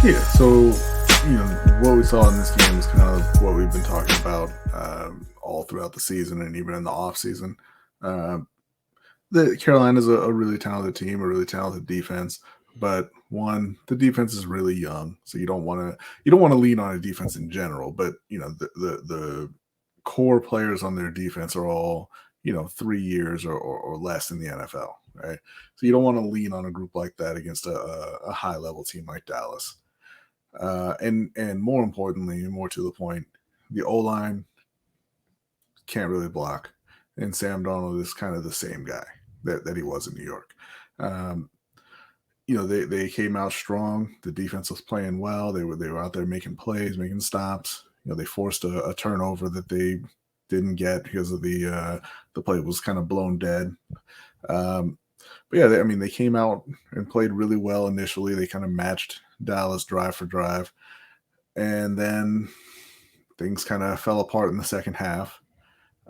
Yeah, so what we saw in this game is kind of what we've been talking about all throughout the season and even in the off season. Uh, the Carolina's a really talented team, a really talented defense, but the defense is really young, so you don't want to lean on a defense in general. But the core players on their defense are all 3 years or less in the NFL, right? So you don't want to lean on a group like that against a high level team like Dallas. And more importantly, and more to the point, the O line can't really block, and Sam Darnold is kind of the same guy that he was in New York. Um, they came out strong. The defense was playing well. They were out there making plays, making stops. They forced a turnover that they didn't get because of the play was kind of blown dead. Um, but yeah, they came out and played really well initially. They kind of matched Dallas drive for drive, and then things kind of fell apart in the second half.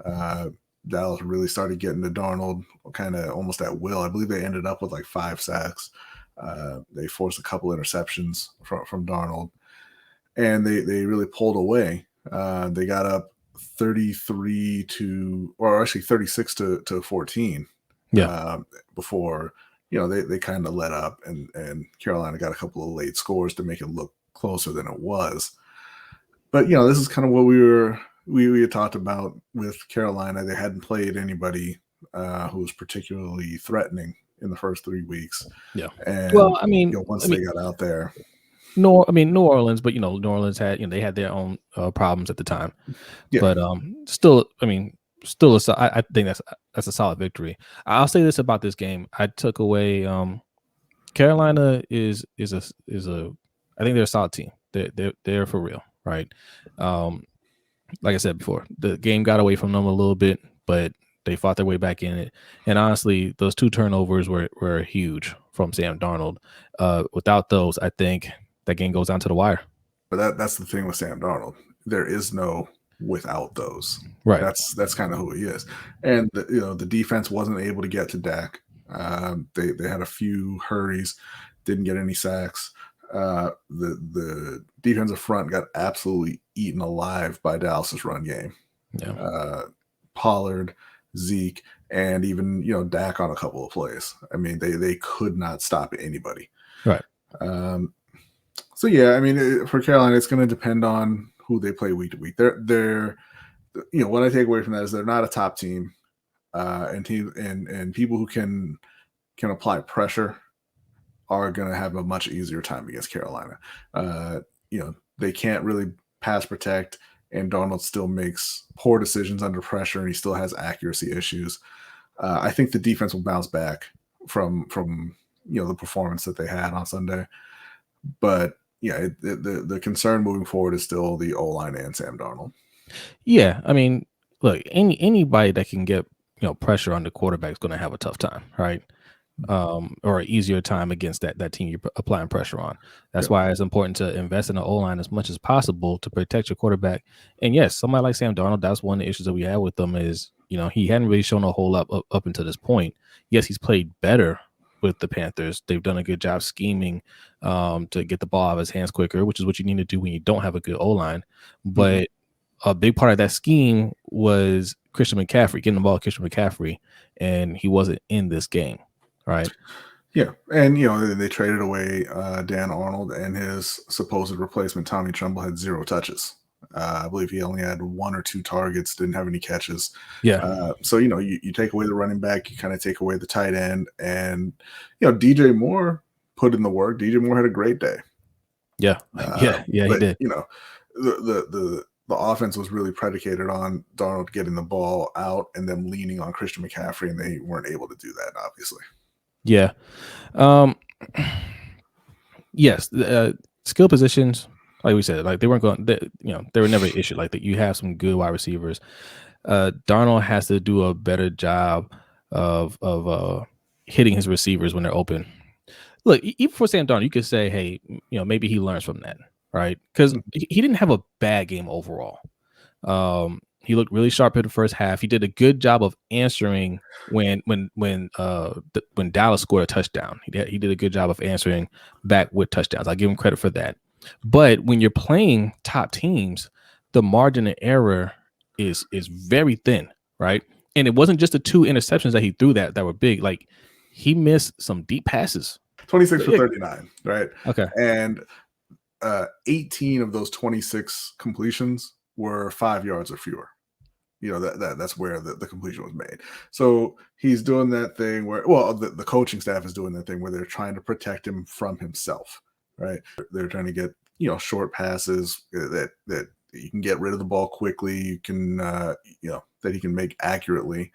Uh, Dallas really started getting to Darnold kind of almost at will. I believe they ended up with like 5 sacks. They forced a couple interceptions from Darnold, and they really pulled away. They got up 36 to 14 Yeah. before they kind of let up, and Carolina got a couple of late scores to make it look closer than it was. But this is kind of what we had talked about with Carolina. They hadn't played anybody who was particularly threatening in the first 3 weeks. Yeah. And Well, once they got out there, New Orleans, but New Orleans had they had their own problems at the time. yeah, But I think that's a solid victory. I'll say this about this game. I took away Carolina is a I think they're a solid team. They're for real, right? Like I said before, the game got away from them a little bit, but they fought their way back in it. And honestly, those 2 turnovers were huge from Sam Darnold. Without those, I think that game goes down to the wire. But that's the thing with Sam Darnold. There is no without those. Right. That's kind of who he is. And the defense wasn't able to get to Dak. They had a few hurries, didn't get any sacks. The defensive front got absolutely eaten alive by Dallas's run game. Yeah. Pollard, Zeke, and even Dak on a couple of plays. I mean, they could not stop anybody. Right. So yeah, I mean, for Carolina, it's going to depend on who they play week to week. They're what I take away from that is they're not a top team, and people who can apply pressure are going to have a much easier time against Carolina. They can't really pass protect, and Darnold still makes poor decisions under pressure, and he still has accuracy issues. I think the defense will bounce back from the performance that they had on Sunday, but yeah, the concern moving forward is still the O-line and Sam Darnold. Yeah, I mean, look, anybody that can get pressure on the quarterback is going to have a tough time, right? Or an easier time against that team you're applying pressure on. That's why it's important to invest in the O-line as much as possible to protect your quarterback. And yes, somebody like Sam Darnold, that's one of the issues that we have with them is, he hadn't really shown a whole lot up until this point. Yes, he's played better with the Panthers. They've done a good job scheming to get the ball out of his hands quicker, which is what you need to do when you don't have a good O-line. But a big part of that scheme was Christian McCaffrey, getting the ball to Christian McCaffrey, and he wasn't in this game. Right. Yeah. And, they traded away Dan Arnold, and his supposed replacement, Tommy Tremble, had 0 touches. I believe he only had 1 or 2 targets, didn't have any catches. Yeah. So, you take away the running back, you kind of take away the tight end, and, DJ Moore put in the work. DJ Moore had a great day. Yeah. But, he did. The offense was really predicated on Darnold getting the ball out and them leaning on Christian McCaffrey, and they weren't able to do that, obviously. Yeah. Yes. Skill positions, like we said, like they weren't going. They were never an issue. Like that, you have some good wide receivers. Darnold has to do a better job of hitting his receivers when they're open. Look, even for Sam Darnold, you could say, hey, maybe he learns from that, right? Because he didn't have a bad game overall. He looked really sharp in the first half. He did a good job of answering when Dallas scored a touchdown. He did a good job of answering back with touchdowns. I give him credit for that. But when you're playing top teams, the margin of error is very thin, right? And it wasn't just the 2 interceptions that he threw that were big. Like he missed some deep passes. 26 for 39, right? Okay. And 18 of those 26 completions were 5 yards or fewer. That's where the completion was made. So he's doing that thing where, well, the coaching staff is doing that thing where they're trying to protect him from himself, right? They're trying to get short passes that you can get rid of the ball quickly. You can that he can make accurately,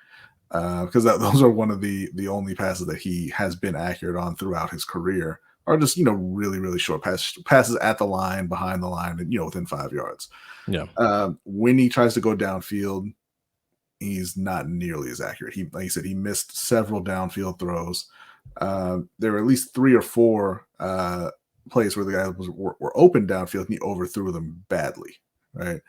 because those are one of the only passes that he has been accurate on throughout his career. Are just really really short passes at the line, behind the line, and within 5 yards. Yeah. When he tries to go downfield, he's not nearly as accurate. Like you said, he missed several downfield throws. There were at least 3 or 4 plays where the guys were open downfield and he overthrew them badly. Right.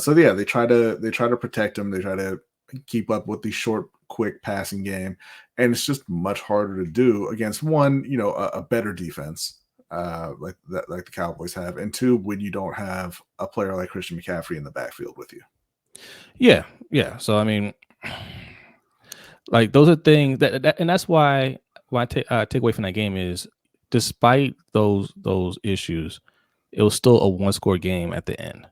So yeah, they try to protect him. They try to keep up with the short, quick passing game, and it's just much harder to do against one, a better defense like the Cowboys have, and 2, when you don't have a player like Christian McCaffrey in the backfield with you. Yeah. So I mean, like those are things that and that's why I take away from that game is, despite those issues, it was still a 1-score game at the end.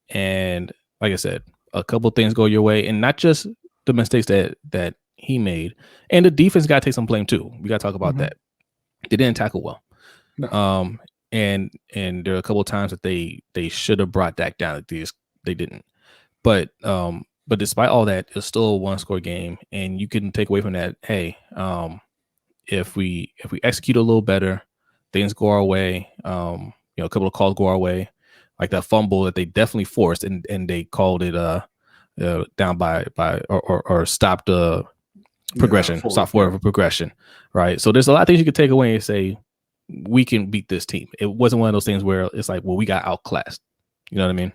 And like I said, a couple of things go your way, and not just the mistakes that he made, and the defense got to take some blame too. We got to talk about that. They didn't tackle well. No. And there are a couple of times that they should have brought Dak down. They didn't. But despite all that, it's still a 1-score game, and you can take away from that. Hey, if we execute a little better, things go our way. A couple of calls go our way, like that fumble that they definitely forced, and they called it down by or stopped the progression, stop forward for progression, right? So there's a lot of things you could take away and say we can beat this team. It wasn't one of those things where it's like, well, we got outclassed. You know what I mean?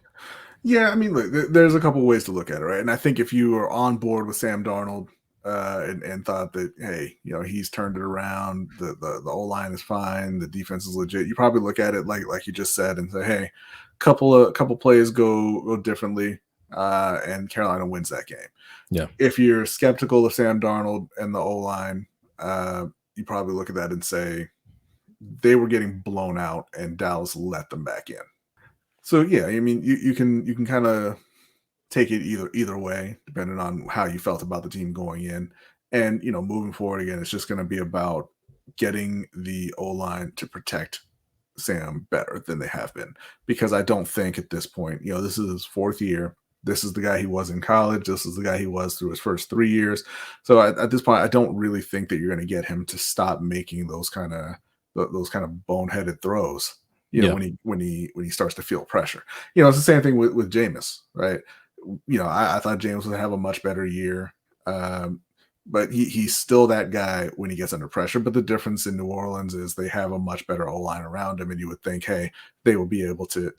Yeah, I mean, look, there's a couple of ways to look at it, right? And I think if you are on board with Sam Darnold and thought that, hey, he's turned it around, the O-line is fine, the defense is legit, you probably look at it like you just said and say, hey, couple plays go differently, and Carolina wins that game. Yeah. If you're skeptical of Sam Darnold and the O-line, you probably look at that and say they were getting blown out and Dallas let them back in. So yeah, I mean, you can kind of take it either way, depending on how you felt about the team going in. And moving forward again, it's just going to be about getting the O-line to protect Sam better than they have been. Because I don't think at this point, this is his 4th year. This is the guy he was in college. This is the guy he was through his first 3 years. So at this point, I don't really think that you're going to get him to stop making those kind of boneheaded throws. When he starts to feel pressure. It's the same thing with Jameis, right? I thought Jameis would have a much better year, but he's still that guy when he gets under pressure. But the difference in New Orleans is they have a much better O-line around him, and you would think, hey, they will be able to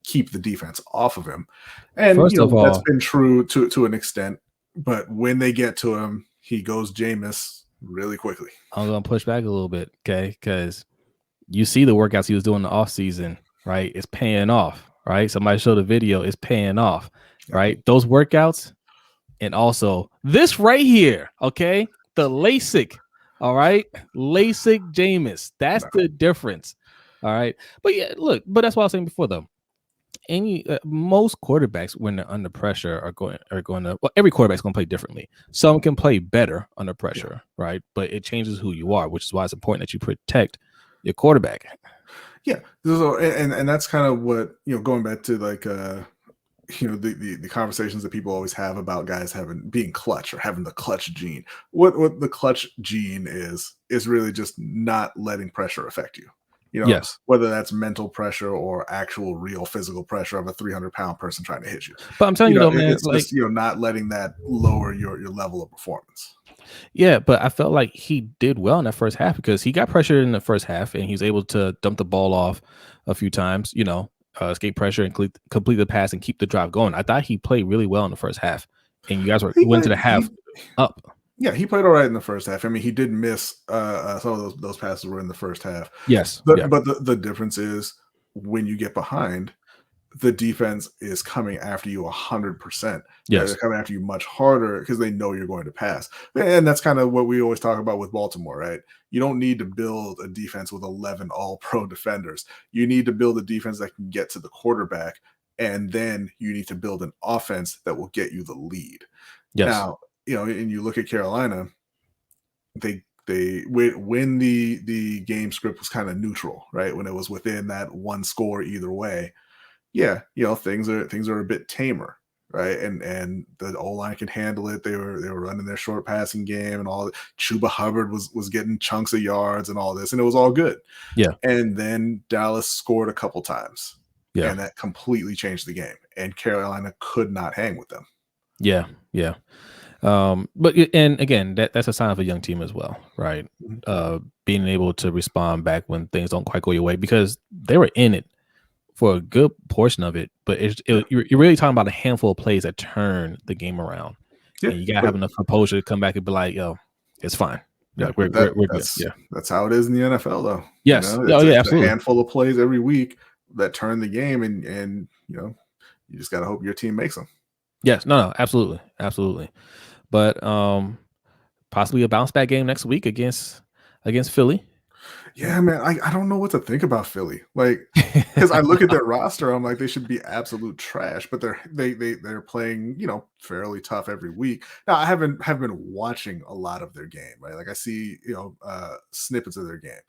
keep the defense off of him. And first of all, that's been true to an extent. But when they get to him, he goes Jameis really quickly. I'm gonna push back a little bit, okay? Because you see the workouts he was doing in the off season, right? It's paying off, right? Somebody showed a video, it's paying off, right? Those workouts, and also this right here, okay? The LASIK, all right? LASIK Jameis. That's the difference, all right? But yeah, look, but that's what I was saying before, though. Most quarterbacks, when they're under pressure, are going to. Well, every quarterback's going to play differently. Some can play better under pressure, right? But it changes who you are, which is why it's important that you protect your quarterback. Yeah, so, and that's kind of what going back to like the conversations that people always have about guys being clutch or having the clutch gene. What the clutch gene is really just not letting pressure affect you. Yes. Whether that's mental pressure or actual real physical pressure of a 300-pound person trying to hit you. But I'm telling you, though, man, it's just not letting that lower your level of performance. Yeah, but I felt like he did well in that first half because he got pressured in the first half and he's able to dump the ball off a few times, escape pressure and complete the pass and keep the drive going. I thought he played really well in the first half, and you guys went to the half up. Yeah, he played all right in the first half. I mean, he did miss some of those passes were in the first half. Yes, but the difference is when you get behind, the defense is coming after you 100%. Right? They're Yes. coming after you much harder because they know you're going to pass. And that's kind of what we always talk about with Baltimore, right? You don't need to build a defense with 11 all pro defenders. You need to build a defense that can get to the quarterback. And then you need to build an offense that will get you the lead. Yes. Now, and you look at Carolina, they when the game script was kind of neutral, right? When it was within that one score either way, yeah, things are a bit tamer, right? And the O line can handle it. They were running their short passing game and all that. Chuba Hubbard was getting chunks of yards and all this, and it was all good. Yeah. And then Dallas scored a couple times, Yeah. and that completely changed the game. And Carolina could not hang with them. Yeah. Yeah. But and again, that's a sign of a young team as well, right? Being able to respond back when things don't quite go your way, because they were in it for a good portion of it, but you're really talking about a handful of plays that turn the game around, Yeah, and you gotta have enough composure to come back and be like, "Yo, it's fine. Yeah, we're good." Yeah, that's how it is in the NFL, though. yes, It's absolutely. a handful of plays every week that turn the game, and you just got to hope your team makes them. Yes, no, absolutely, absolutely. But possibly a bounce back game next week against Philly. Yeah, man, I don't know what to think about Philly. Like, because I look at their roster, I'm like, they should be absolute trash, but they're playing, fairly tough every week. Now, I haven't been watching a lot of their game, right? Like I see, snippets of their game,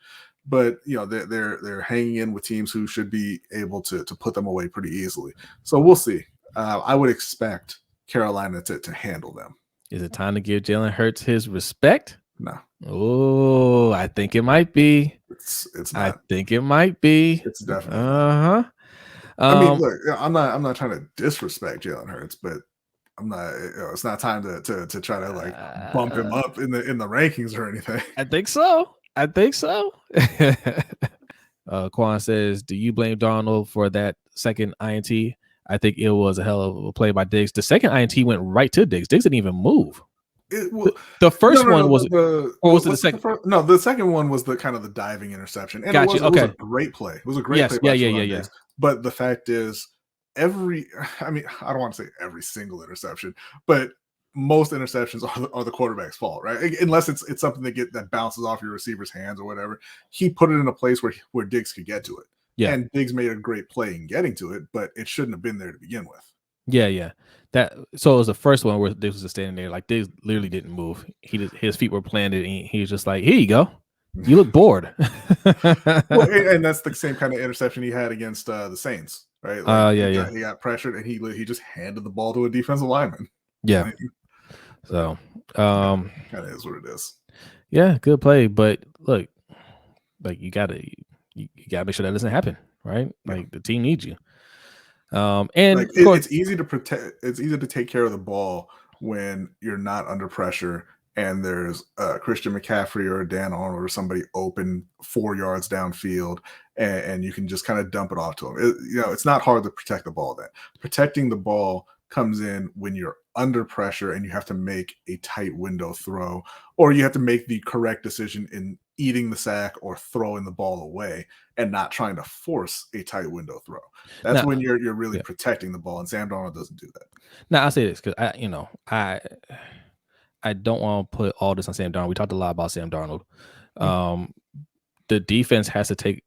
but they're hanging in with teams who should be able to put them away pretty easily. So we'll see. I would expect Carolina to handle them. Is it time to give Jalen Hurts his respect? No. Oh, I think it might be. It's I not. think it might be. It's definitely not. I mean, look, I'm not trying to disrespect Jalen Hurts, but I'm not. It's not time to try to like bump him up in the rankings or anything. I think so. Quan says, "Do you blame Darnold for that second INT? I think it was a hell of a play by Diggs. The second INT went right to Diggs. Diggs didn't even move. The first one was, or was it the second? The second one was the kind of the diving interception, and it was a great play. It was a great play. Yeah. But the fact is, I don't want to say every single interception, but most interceptions are the quarterback's fault, right? Unless it's something that bounces off your receiver's hands or whatever. He put it in a place where Diggs could get to it. Yeah. And Diggs made a great play in getting to it, but it shouldn't have been there to begin with. Yeah. So it was the first one where Diggs was just standing there, like Diggs literally didn't move. His feet were planted, and he was just like, "Here you go. You look bored." Well, and that's the same kind of interception he had against the Saints, right? Like, he got pressured, and he just handed the ball to a defensive lineman. Yeah. So, kind of is what it is. Yeah, good play, but look, like you gotta make sure that doesn't happen, right? Like the team needs you. And like it's easy to protect. It's easy to take care of the ball when you're not under pressure and there's Christian McCaffrey or Dan Arnold or somebody open 4 yards downfield, and you can just kind of dump it off to them. It's not hard to protect the ball. Then protecting the ball comes in when you're under pressure and you have to make a tight window throw, or you have to make the correct decision in eating the sack or throwing the ball away and not trying to force a tight window throw. That's when you're really protecting the ball, and Sam Darnold doesn't do that. Now I'll say this because I don't want to put all this on Sam Darnold. We talked a lot about Sam Darnold. The defense has to take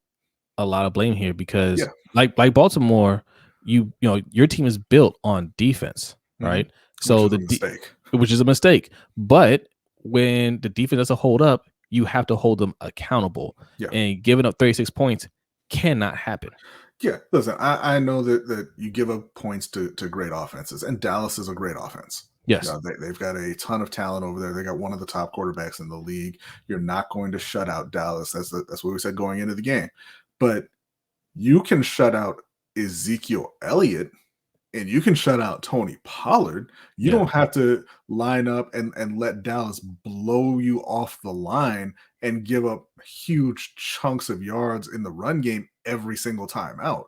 a lot of blame here because like Baltimore, your team is built on defense, right? So which is a mistake. But when the defense doesn't hold up, you have to hold them accountable. Yeah. And giving up 36 points cannot happen. Yeah, listen, I know that you give up points to great offenses, and Dallas is a great offense. Yes. They've got a ton of talent over there. They got one of the top quarterbacks in the league. You're not going to shut out Dallas. That's what we said going into the game. But you can shut out Ezekiel Elliott, and you can shut out Tony Pollard. You don't have to line up and let Dallas blow you off the line and give up huge chunks of yards in the run game every single time out.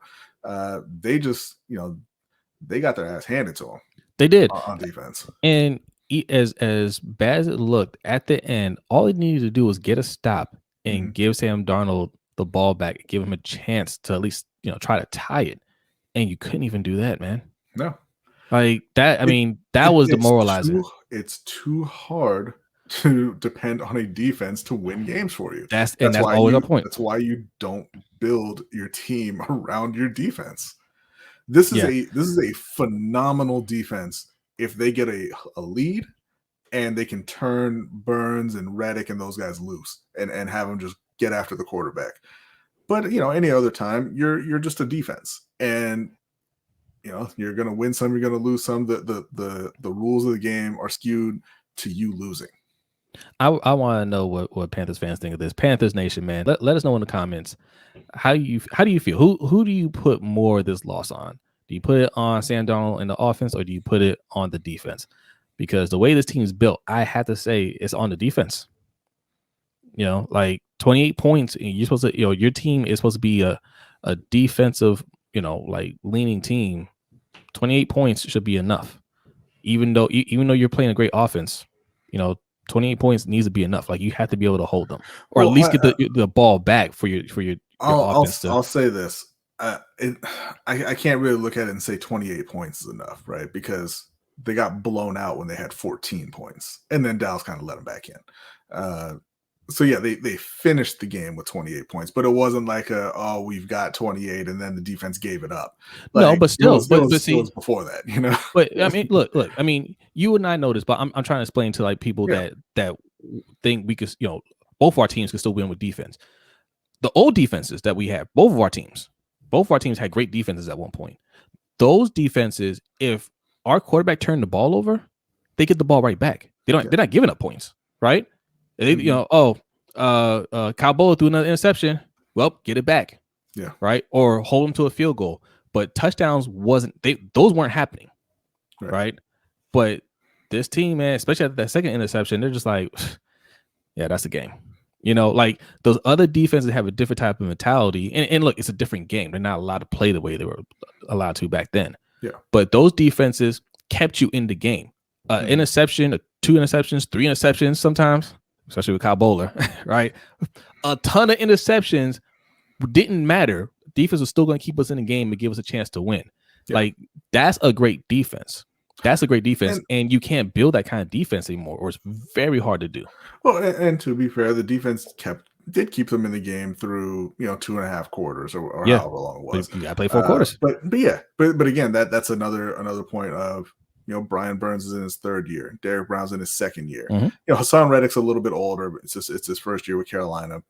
They just, they got their ass handed to them. They did on defense. And as bad as it looked at the end, all it needed to do was get a stop and give Sam Darnold the ball back, give him a chance to at least try to tie it, and you couldn't even do that, man. No. Like that. I mean, that was demoralizing. It's too hard to depend on a defense to win games for you. That's That's why always our you point. that's why you don't build your team around your defense. This is Yeah. a phenomenal defense if they get a lead and they can turn Burns and Reddick and those guys loose and have them just get after the quarterback. But any other time, you're just a defense, and you're going to win some, you're going to lose some. The rules of the game are skewed to you losing. I want to know what Panthers fans think of this. Panthers Nation, man, let us know in the comments. How do you feel? Who do you put more of this loss on? Do you put it on Sam Darnold in the offense, or do you put it on the defense? Because the way this team is built, I have to say it's on the defense. Like 28 points, and you're supposed to, your team is supposed to be a defensive, like leaning team. 28 points should be enough. Even though you're playing a great offense, 28 points needs to be enough. Like you have to be able to hold them, or at least get the ball back for your offense. I'll say this. I can't really look at it and say 28 points is enough, right? Because they got blown out when they had 14 points, and then Dallas kind of let them back in. So yeah, they finished the game with 28 points, but it wasn't like we've got 28 and then the defense gave it up. Like, no, but still, it was before that, But I mean, look. I mean, you and I know this, but I'm trying to explain to like people that think we could, both our teams can still win with defense. The old defenses that we have, both of our teams had great defenses at one point. Those defenses, if our quarterback turned the ball over, they get the ball right back. They're not giving up points, right? They, Kyle Bowl threw another interception. Well, get it back. Yeah. Right. Or hold them to a field goal. But touchdowns those weren't happening. Right. But this team, man, especially at that second interception, they're just like, yeah, that's the game. Like those other defenses have a different type of mentality. And look, it's a different game. They're not allowed to play the way they were allowed to back then. Yeah. But those defenses kept you in the game. Interception, 2 interceptions, 3 interceptions sometimes. Especially with Kyle Bowler, right? A ton of interceptions didn't matter. Defense was still going to keep us in the game and give us a chance to win. Yeah. Like, that's a great defense. That's a great defense. And you can't build that kind of defense anymore, or it's very hard to do. Well, and to be fair, the defense did keep them in the game through 2.5 quarters or however long it was. You got to play 4 quarters. But again, that's another point of Brian Burns is in his 3rd year. Derek Brown's in his 2nd year. Mm-hmm. Hassan Reddick's a little bit older, but it's his 1st year with Carolina.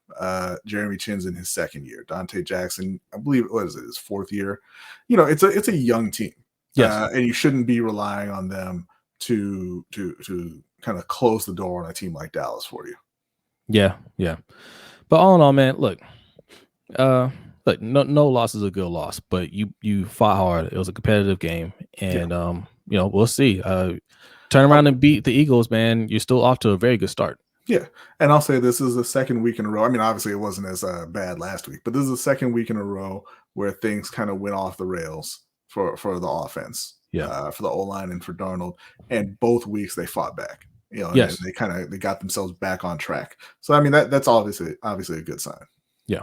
Jeremy Chin's in his 2nd year. Dante Jackson, I believe, his 4th year. It's a young team. Yes. And you shouldn't be relying on them to kind of close the door on a team like Dallas for you. Yeah. But all in all, man, look, no loss is a good loss, but you fought hard. It was a competitive game, and we'll see. Turn around and beat the Eagles, man. You're still off to a very good start. Yeah, and I'll say this is the 2nd week in a row. I mean, obviously it wasn't as bad last week, but this is the 2nd week in a row where things kind of went off the rails for the offense. Yeah, for the O-line and for Darnold, and both weeks they fought back. Yes. And they got themselves back on track. So I mean that's obviously a good sign. Yeah.